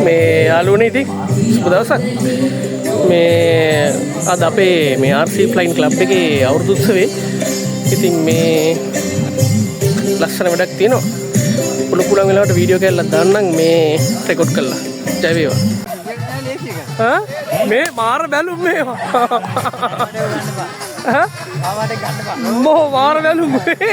මේ යාළුවනේ ඉතින් සුබ දවසක්. මේ අද අපේ මේ RC ෆ්ලයින් ක්ලබ් එකේ අවුරුදු උත්සවේ. ඉතින් මේ ලස්සන වැඩක් තියෙනවා. පුළුවන් වෙලාවට වීඩියෝ කැල්ලක් දාන්නම් මේ රෙකෝඩ් කරලා. ජය වේවා. මේ මාර බැලුම් මේවා. මෝ මාර බැලුම් මේ.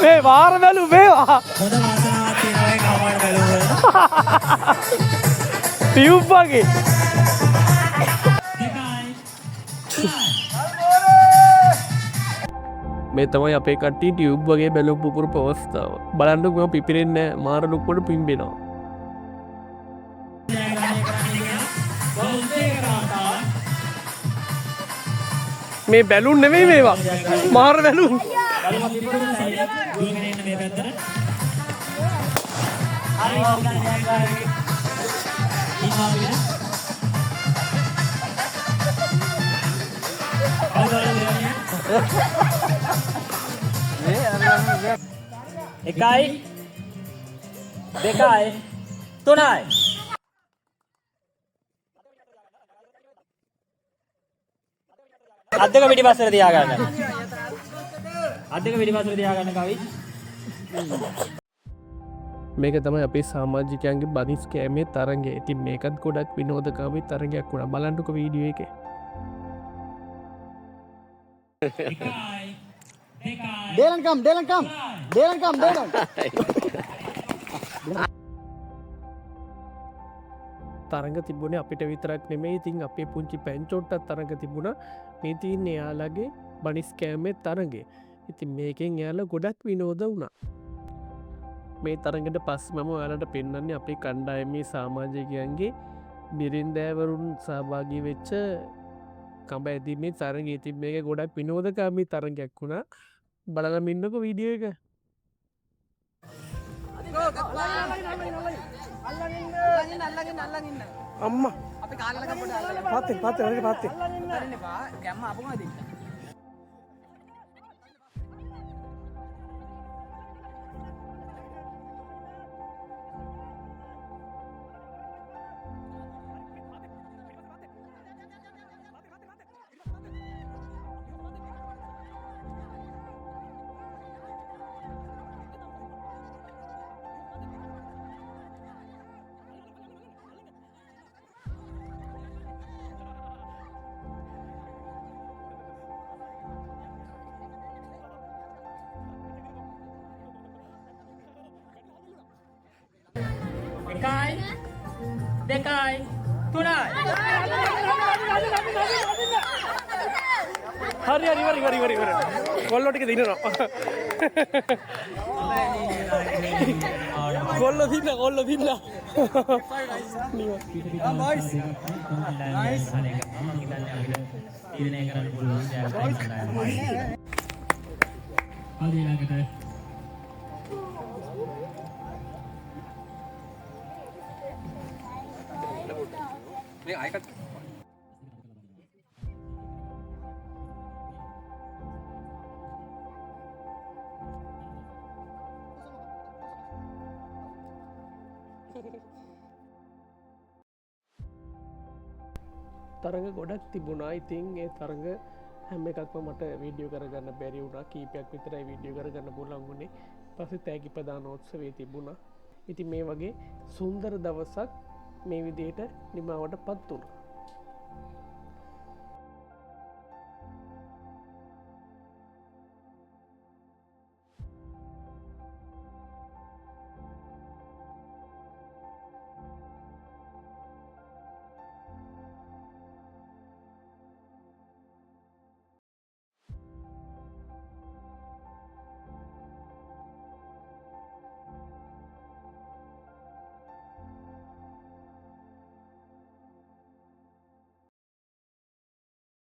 මේ මාර බැලුම් මේවා. ටියුබ් වගේ. මේ තමයි අපේ කට්ටිය ටියුබ් වගේ බැලුම් පුපුරපු අවස්ථාව. බලන්නකෝ මම පිපිරෙන්නේ නැහැ. මාර ලොකුවට පිම්බෙනවා. මේ බැලුන් නෙමෙයි මේවා. මාර බැලුන්. එකයි දෙකයි තුනයි අද්දක පිටිපස්සට තියාගන්න කවි මේක තමයි අපේ සමාජිකයන්ගේ බනිස් කෑමේ තරගේ. ඉතින් මේකත් ගොඩක් විනෝදකාමී තරගයක් වුණා. බලන්නකෝ වීඩියෝ එකේ. Delan come. තරඟ තිබුණේ අපිට විතරක් නෙමෙයි. ඉතින් අපේ පුංචි පැංචොට්ටත් තරඟ තිබුණා. මේ තියන්නේ එයාලගේ බනිස් කෑමේ තරගේ. ඉතින් මේකෙන් එයාලා ගොඩක් විනෝද වුණා. මේ තරඟට පස්සේ මම ඔයාලට පෙන්වන්නේ අපේ කණ්ඩායමේ සමාජිකයන්ගේ බිරින්දෑවරුන් සහභාගී වෙච්ච කඹ ඇදීමේ තරගේ. ඉතින් මේක ගොඩක් විනෝදකාමී තරගයක් වුණා. බලලම ඉන්නකෝ වීඩියෝ එක. අම්මා අපි කාලලක පොඩ පාත්තේ ගැම්ම අපුමා දෙන්න. එකයි දෙකයි තුනයි හරි කොල්ලෝ ටික දිනනවා. කොල්ලෝ දින්න තරඟ ගොඩක් තිබුණා. ඉතින් ඒ තරඟ හැම එකක්ම මට වීඩියෝ කරගන්න බැරි වුණා. කීපයක් විතරයි වීඩියෝ කරගන්න පුළුවන් වුණේ. පස්සේ තෑගි ප්‍රදානෝත්සවය තිබුණා. ඉතින් මේ වගේ සුන්දර දවසක් මේ විදිහට නිමාවට පත් වුණා.